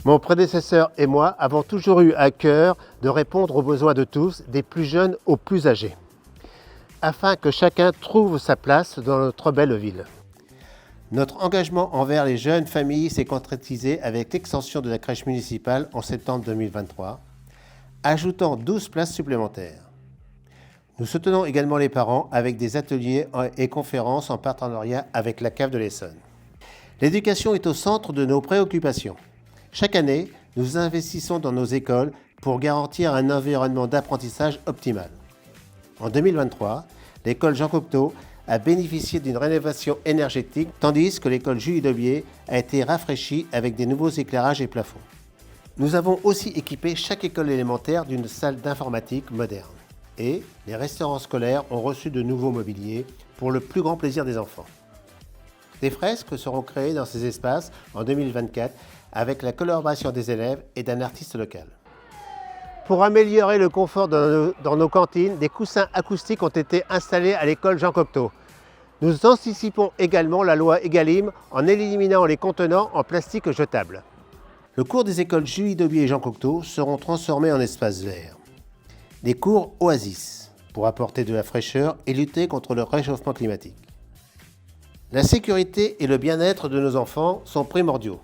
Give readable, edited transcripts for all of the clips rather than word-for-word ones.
Mon prédécesseur et moi avons toujours eu à cœur de répondre aux besoins de tous, des plus jeunes aux plus âgés, afin que chacun trouve sa place dans notre belle ville. Notre engagement envers les jeunes familles s'est concrétisé avec l'extension de la crèche municipale en septembre 2023, ajoutant 12 places supplémentaires. Nous soutenons également les parents avec des ateliers et conférences en partenariat avec la cave de l'Essonne. L'éducation est au centre de nos préoccupations. Chaque année, nous investissons dans nos écoles pour garantir un environnement d'apprentissage optimal. En 2023, l'école Jean Cocteau a bénéficié d'une rénovation énergétique, tandis que l'école Julie Daubié a été rafraîchie avec des nouveaux éclairages et plafonds. Nous avons aussi équipé chaque école élémentaire d'une salle d'informatique moderne. Et les restaurants scolaires ont reçu de nouveaux mobiliers pour le plus grand plaisir des enfants. Des fresques seront créées dans ces espaces en 2024 avec la collaboration des élèves et d'un artiste local. Pour améliorer le confort dans nos cantines, des coussins acoustiques ont été installés à l'école Jean Cocteau. Nous anticipons également la loi Egalim en éliminant les contenants en plastique jetable. Le cours des écoles Julie Daubié et Jean Cocteau seront transformés en espaces verts. Des cours Oasis pour apporter de la fraîcheur et lutter contre le réchauffement climatique. La sécurité et le bien-être de nos enfants sont primordiaux.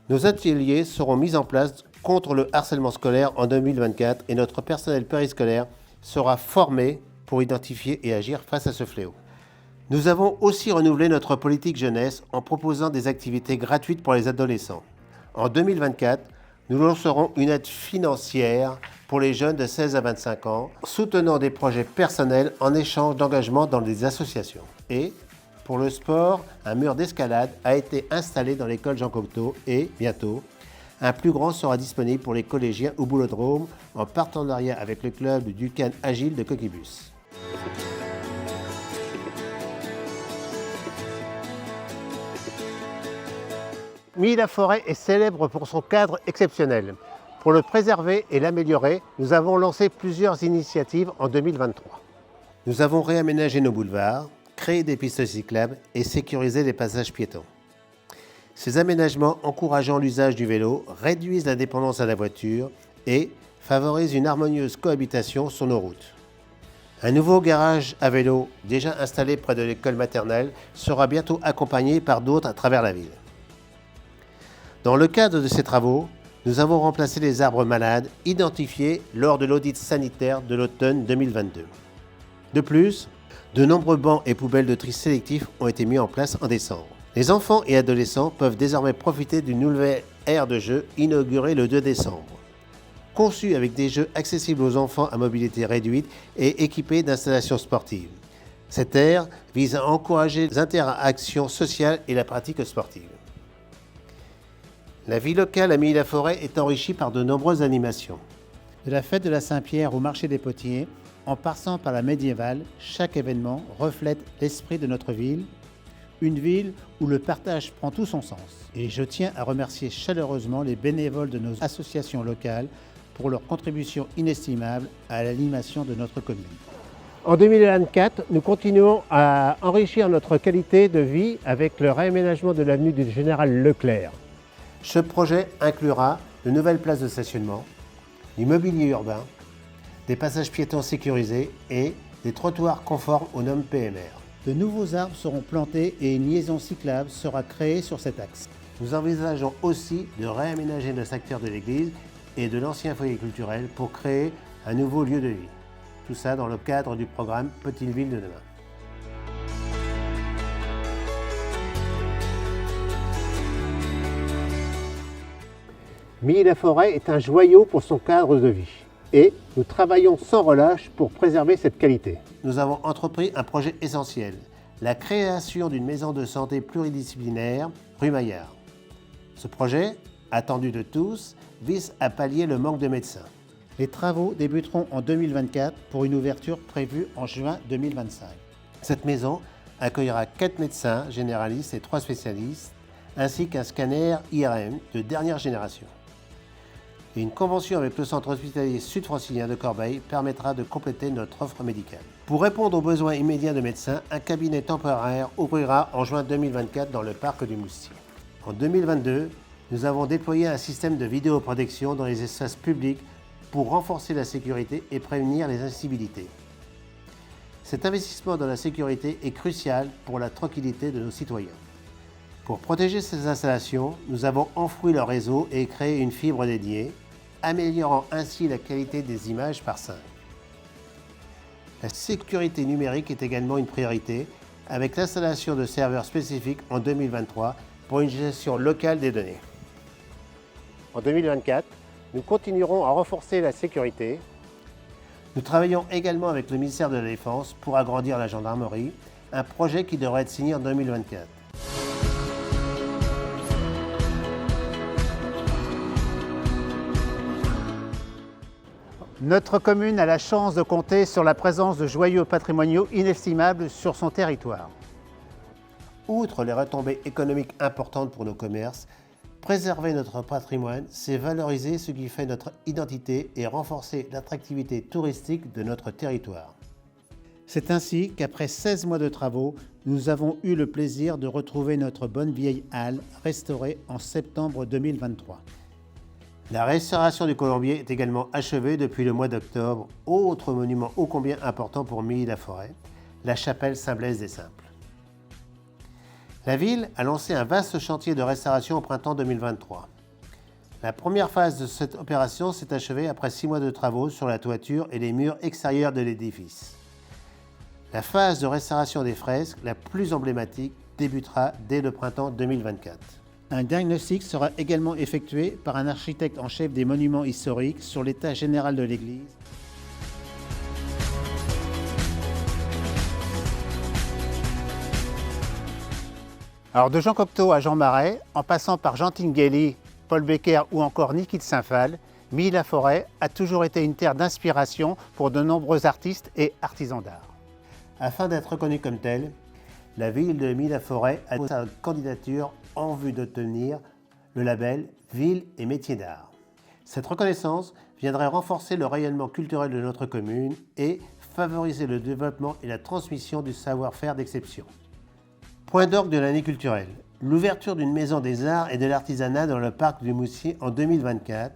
Nos ateliers seront mis en place contre le harcèlement scolaire en 2024 et notre personnel périscolaire sera formé pour identifier et agir face à ce fléau. Nous avons aussi renouvelé notre politique jeunesse en proposant des activités gratuites pour les adolescents. En 2024, nous lancerons une aide financière pour les jeunes de 16 à 25 ans, soutenant des projets personnels en échange d'engagement dans des associations. Et pour le sport, un mur d'escalade a été installé dans l'école Jean Cocteau et, bientôt, un plus grand sera disponible pour les collégiens au Boulodrome en partenariat avec le club du Can Agile de Coquibus. Milly-la-Forêt est célèbre pour son cadre exceptionnel. Pour le préserver et l'améliorer, nous avons lancé plusieurs initiatives en 2023. Nous avons réaménagé nos boulevards, créé des pistes cyclables et sécurisé les passages piétons. Ces aménagements encourageant l'usage du vélo réduisent la dépendance à la voiture et favorisent une harmonieuse cohabitation sur nos routes. Un nouveau garage à vélo, déjà installé près de l'école maternelle, sera bientôt accompagné par d'autres à travers la ville. Dans le cadre de ces travaux, nous avons remplacé les arbres malades identifiés lors de l'audit sanitaire de l'automne 2022. De plus, de nombreux bancs et poubelles de tri sélectif ont été mis en place en décembre. Les enfants et adolescents peuvent désormais profiter d'une nouvelle aire de jeu inaugurée le 2 décembre. Conçue avec des jeux accessibles aux enfants à mobilité réduite et équipée d'installations sportives. Cette aire vise à encourager les interactions sociales et la pratique sportive. La vie locale à Milly-la-Forêt est enrichie par de nombreuses animations. De la fête de la Saint-Pierre au marché des potiers, en passant par la médiévale, chaque événement reflète l'esprit de notre ville, une ville où le partage prend tout son sens. Et je tiens à remercier chaleureusement les bénévoles de nos associations locales pour leur contribution inestimable à l'animation de notre commune. En 2024, nous continuons à enrichir notre qualité de vie avec le réaménagement de l'avenue du Général Leclerc. Ce projet inclura de nouvelles places de stationnement, du mobilier urbain, des passages piétons sécurisés et des trottoirs conformes aux normes PMR. De nouveaux arbres seront plantés et une liaison cyclable sera créée sur cet axe. Nous envisageons aussi de réaménager le secteur de l'église et de l'ancien foyer culturel pour créer un nouveau lieu de vie. Tout ça dans le cadre du programme Petite Ville de demain. Milly-la-Forêt est un joyau pour son cadre de vie et nous travaillons sans relâche pour préserver cette qualité. Nous avons entrepris un projet essentiel, la création d'une maison de santé pluridisciplinaire rue Maillard. Ce projet, attendu de tous, vise à pallier le manque de médecins. Les travaux débuteront en 2024 pour une ouverture prévue en juin 2025. Cette maison accueillera 4 médecins généralistes et 3 spécialistes, ainsi qu'un scanner IRM de dernière génération. Et une convention avec le centre hospitalier sud-francilien de Corbeil permettra de compléter notre offre médicale. Pour répondre aux besoins immédiats de médecins, un cabinet temporaire ouvrira en juin 2024 dans le parc du Moustier. En 2022, nous avons déployé un système de vidéoprotection dans les espaces publics pour renforcer la sécurité et prévenir les incivilités. Cet investissement dans la sécurité est crucial pour la tranquillité de nos citoyens. Pour protéger ces installations, nous avons enfoui leur réseau et créé une fibre dédiée, améliorant ainsi la qualité des images par sein. La sécurité numérique est également une priorité, avec l'installation de serveurs spécifiques en 2023 pour une gestion locale des données. En 2024, nous continuerons à renforcer la sécurité. Nous travaillons également avec le ministère de la Défense pour agrandir la gendarmerie, un projet qui devrait être signé en 2024. Notre commune a la chance de compter sur la présence de joyaux patrimoniaux inestimables sur son territoire. Outre les retombées économiques importantes pour nos commerces, préserver notre patrimoine, c'est valoriser ce qui fait notre identité et renforcer l'attractivité touristique de notre territoire. C'est ainsi qu'après 16 mois de travaux, nous avons eu le plaisir de retrouver notre bonne vieille halle restaurée en septembre 2023. La restauration du colombier est également achevée depuis le mois d'octobre, autre monument ô combien important pour Milly-la-Forêt, la chapelle Saint-Blaise des Simples. La ville a lancé un vaste chantier de restauration au printemps 2023. La première phase de cette opération s'est achevée après 6 mois de travaux sur la toiture et les murs extérieurs de l'édifice. La phase de restauration des fresques, la plus emblématique, débutera dès le printemps 2024. Un diagnostic sera également effectué par un architecte en chef des monuments historiques sur l'état général de l'église. Alors de Jean Cocteau à Jean Marais, en passant par Jean Tinguely, Paul Becker ou encore Niki de Saint-Phal, Milly-la-Forêt a toujours été une terre d'inspiration pour de nombreux artistes et artisans d'art. Afin d'être reconnue comme telle, la ville de Milly-la-Forêt a déposé sa candidature en vue d'obtenir le label Ville et métiers d'art. Cette reconnaissance viendrait renforcer le rayonnement culturel de notre commune et favoriser le développement et la transmission du savoir-faire d'exception. Point d'orgue de l'année culturelle, l'ouverture d'une maison des arts et de l'artisanat dans le parc du Moustier en 2024.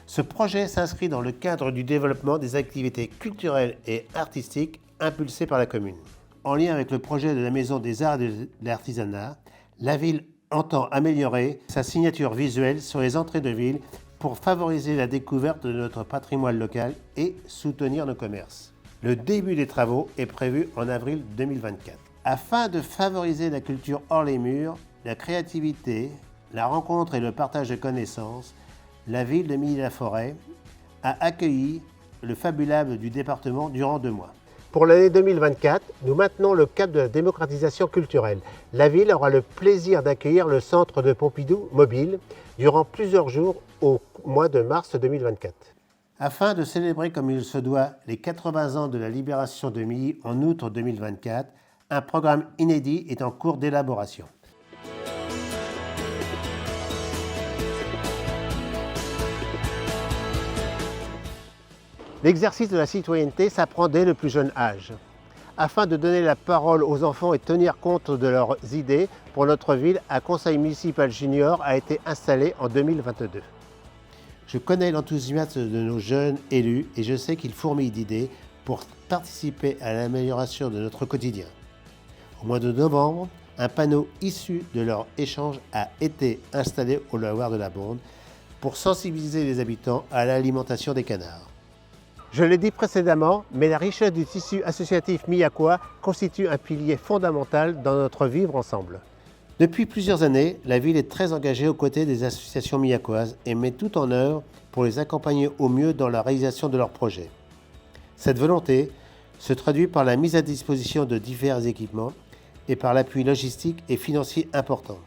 Ce projet s'inscrit dans le cadre du développement des activités culturelles et artistiques impulsées par la commune. En lien avec le projet de la maison des arts et de l'artisanat, la ville entend améliorer sa signature visuelle sur les entrées de ville pour favoriser la découverte de notre patrimoine local et soutenir nos commerces. Le début des travaux est prévu en avril 2024. Afin de favoriser la culture hors les murs, la créativité, la rencontre et le partage de connaissances, la ville de Milly-la-Forêt a accueilli le Fab Lab du département durant 2 mois. Pour l'année 2024, nous maintenons le cap de la démocratisation culturelle. La ville aura le plaisir d'accueillir le centre de Pompidou mobile durant plusieurs jours au mois de mars 2024. Afin de célébrer comme il se doit les 80 ans de la libération de Milly en août 2024, un programme inédit est en cours d'élaboration. L'exercice de la citoyenneté s'apprend dès le plus jeune âge. Afin de donner la parole aux enfants et tenir compte de leurs idées, pour notre ville, un conseil municipal junior a été installé en 2022. Je connais l'enthousiasme de nos jeunes élus et je sais qu'ils fourmillent d'idées pour participer à l'amélioration de notre quotidien. Au mois de novembre, un panneau issu de leur échange a été installé au lavoir de la Bonde pour sensibiliser les habitants à l'alimentation des canards. Je l'ai dit précédemment, mais la richesse du tissu associatif millacois constitue un pilier fondamental dans notre vivre ensemble. Depuis plusieurs années, la ville est très engagée aux côtés des associations millacoises et met tout en œuvre pour les accompagner au mieux dans la réalisation de leurs projets. Cette volonté se traduit par la mise à disposition de divers équipements et par l'appui logistique et financier important.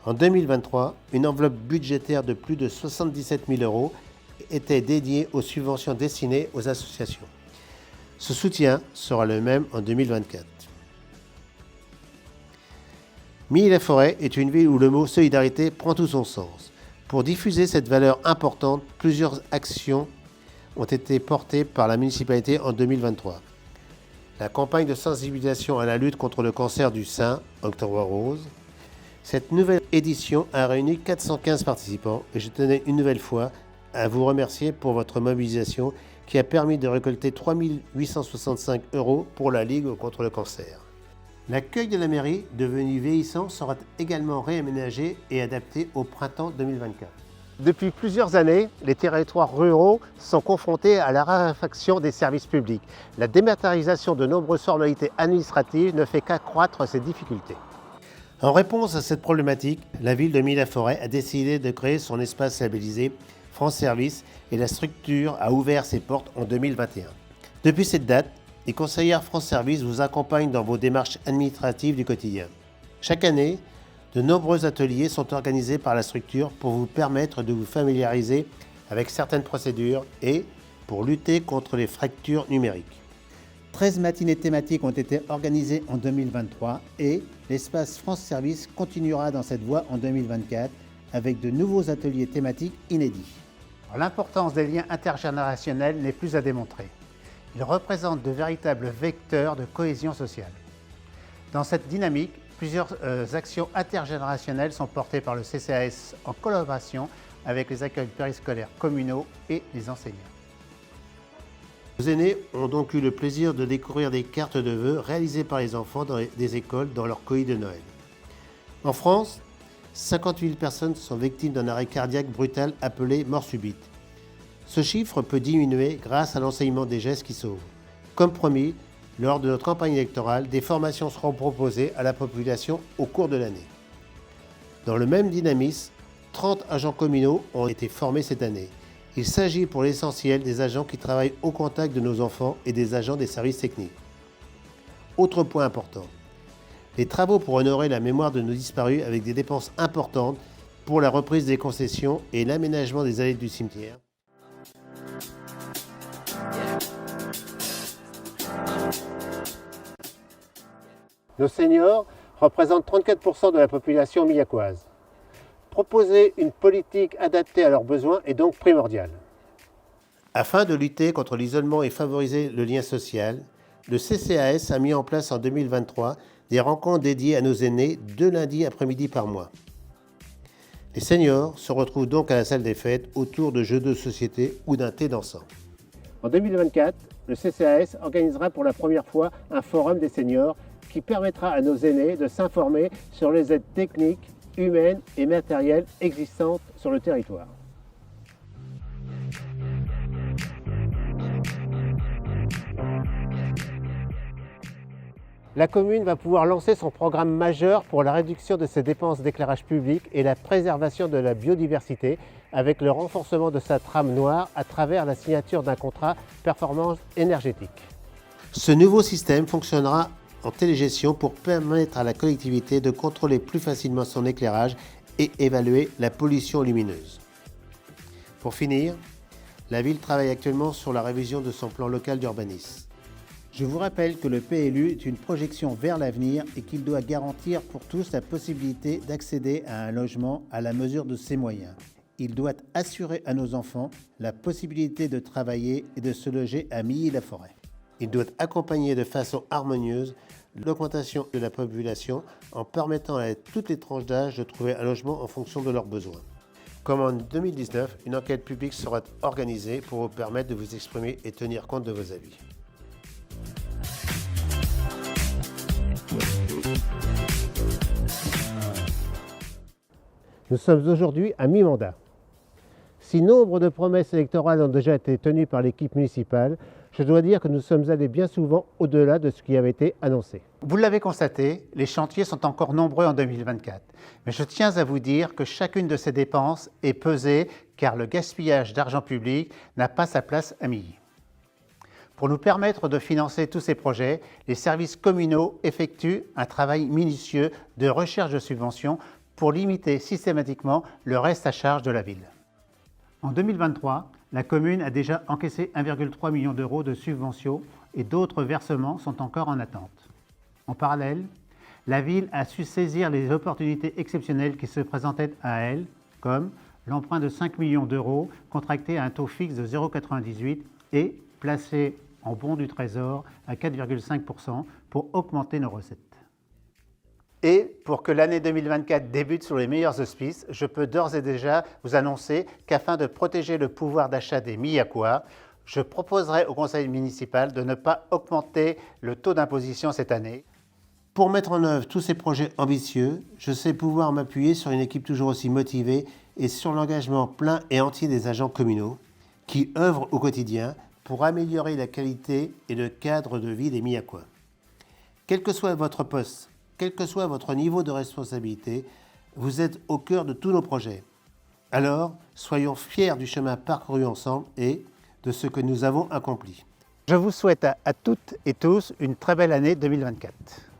En 2023, une enveloppe budgétaire de plus de 77 000 € était dédiée aux subventions destinées aux associations. Ce soutien sera le même en 2024. Milly-la-Forêt est une ville où le mot solidarité prend tout son sens. Pour diffuser cette valeur importante, plusieurs actions ont été portées par la municipalité en 2023. La campagne de sensibilisation à la lutte contre le cancer du sein, Octobre Rose. Cette nouvelle édition a réuni 415 participants et je tenais une nouvelle fois à vous remercier pour votre mobilisation qui a permis de récolter 3 865 € pour la Ligue contre le cancer. L'accueil de la mairie, devenu vieillissant, sera également réaménagé et adapté au printemps 2024. Depuis plusieurs années, les territoires ruraux sont confrontés à la raréfaction des services publics. La dématérialisation de nombreuses formalités administratives ne fait qu'accroître ces difficultés. En réponse à cette problématique, la ville de Milly-la-Forêt a décidé de créer son espace labellisé France Service et la structure a ouvert ses portes en 2021. Depuis cette date, les conseillères France Service vous accompagnent dans vos démarches administratives du quotidien. Chaque année, de nombreux ateliers sont organisés par la structure pour vous permettre de vous familiariser avec certaines procédures et pour lutter contre les fractures numériques. 13 matinées thématiques ont été organisées en 2023 et l'espace France Service continuera dans cette voie en 2024 avec de nouveaux ateliers thématiques inédits. L'importance des liens intergénérationnels n'est plus à démontrer. Ils représentent de véritables vecteurs de cohésion sociale. Dans cette dynamique, plusieurs actions intergénérationnelles sont portées par le CCAS en collaboration avec les accueils périscolaires communaux et les enseignants. Nos aînés ont donc eu le plaisir de découvrir des cartes de vœux réalisées par les enfants dans des écoles dans leur colis de Noël. En France, 50 000 personnes sont victimes d'un arrêt cardiaque brutal appelé mort subite. Ce chiffre peut diminuer grâce à l'enseignement des gestes qui sauvent. Comme promis, lors de notre campagne électorale, des formations seront proposées à la population au cours de l'année. Dans le même dynamisme, 30 agents communaux ont été formés cette année. Il s'agit pour l'essentiel des agents qui travaillent au contact de nos enfants et des agents des services techniques. Autre point important, les travaux pour honorer la mémoire de nos disparus avec des dépenses importantes pour la reprise des concessions et l'aménagement des allées du cimetière. Nos seniors représentent 34% de la population millacoise. Proposer une politique adaptée à leurs besoins est donc primordial. Afin de lutter contre l'isolement et favoriser le lien social, le CCAS a mis en place en 2023 des rencontres dédiées à nos aînés 2 lundis après-midi par mois. Les seniors se retrouvent donc à la salle des fêtes autour de jeux de société ou d'un thé dansant. En 2024, le CCAS organisera pour la première fois un forum des seniors qui permettra à nos aînés de s'informer sur les aides techniques, humaines et matérielles existantes sur le territoire. La commune va pouvoir lancer son programme majeur pour la réduction de ses dépenses d'éclairage public et la préservation de la biodiversité avec le renforcement de sa trame noire à travers la signature d'un contrat performance énergétique. Ce nouveau système fonctionnera en télégestion pour permettre à la collectivité de contrôler plus facilement son éclairage et évaluer la pollution lumineuse. Pour finir, la ville travaille actuellement sur la révision de son plan local d'urbanisme. Je vous rappelle que le PLU est une projection vers l'avenir et qu'il doit garantir pour tous la possibilité d'accéder à un logement à la mesure de ses moyens. Il doit assurer à nos enfants la possibilité de travailler et de se loger à Milly-la-Forêt. Il doit accompagner de façon harmonieuse l'augmentation de la population en permettant à toutes les tranches d'âge de trouver un logement en fonction de leurs besoins. Comme en 2019, une enquête publique sera organisée pour vous permettre de vous exprimer et tenir compte de vos avis. Nous sommes aujourd'hui à mi-mandat. Si nombre de promesses électorales ont déjà été tenues par l'équipe municipale, je dois dire que nous sommes allés bien souvent au-delà de ce qui avait été annoncé. Vous l'avez constaté, les chantiers sont encore nombreux en 2024. Mais je tiens à vous dire que chacune de ces dépenses est pesée car le gaspillage d'argent public n'a pas sa place à Milly. Pour nous permettre de financer tous ces projets, les services communaux effectuent un travail minutieux de recherche de subventions pour limiter systématiquement le reste à charge de la ville. En 2023, la commune a déjà encaissé 1,3 million d'euros de subventions et d'autres versements sont encore en attente. En parallèle, la ville a su saisir les opportunités exceptionnelles qui se présentaient à elle, comme l'emprunt de 5 millions d'euros contracté à un taux fixe de 0,98 et placé en bons du Trésor à 4,5% pour augmenter nos recettes. Et pour que l'année 2024 débute sous les meilleurs auspices, je peux d'ores et déjà vous annoncer qu'afin de protéger le pouvoir d'achat des Millacois, je proposerai au conseil municipal de ne pas augmenter le taux d'imposition cette année. Pour mettre en œuvre tous ces projets ambitieux, je sais pouvoir m'appuyer sur une équipe toujours aussi motivée et sur l'engagement plein et entier des agents communaux qui œuvrent au quotidien pour améliorer la qualité et le cadre de vie des Millacois. Quel que soit votre poste, quel que soit votre niveau de responsabilité, vous êtes au cœur de tous nos projets. Alors, soyons fiers du chemin parcouru ensemble et de ce que nous avons accompli. Je vous souhaite à toutes et tous une très belle année 2024.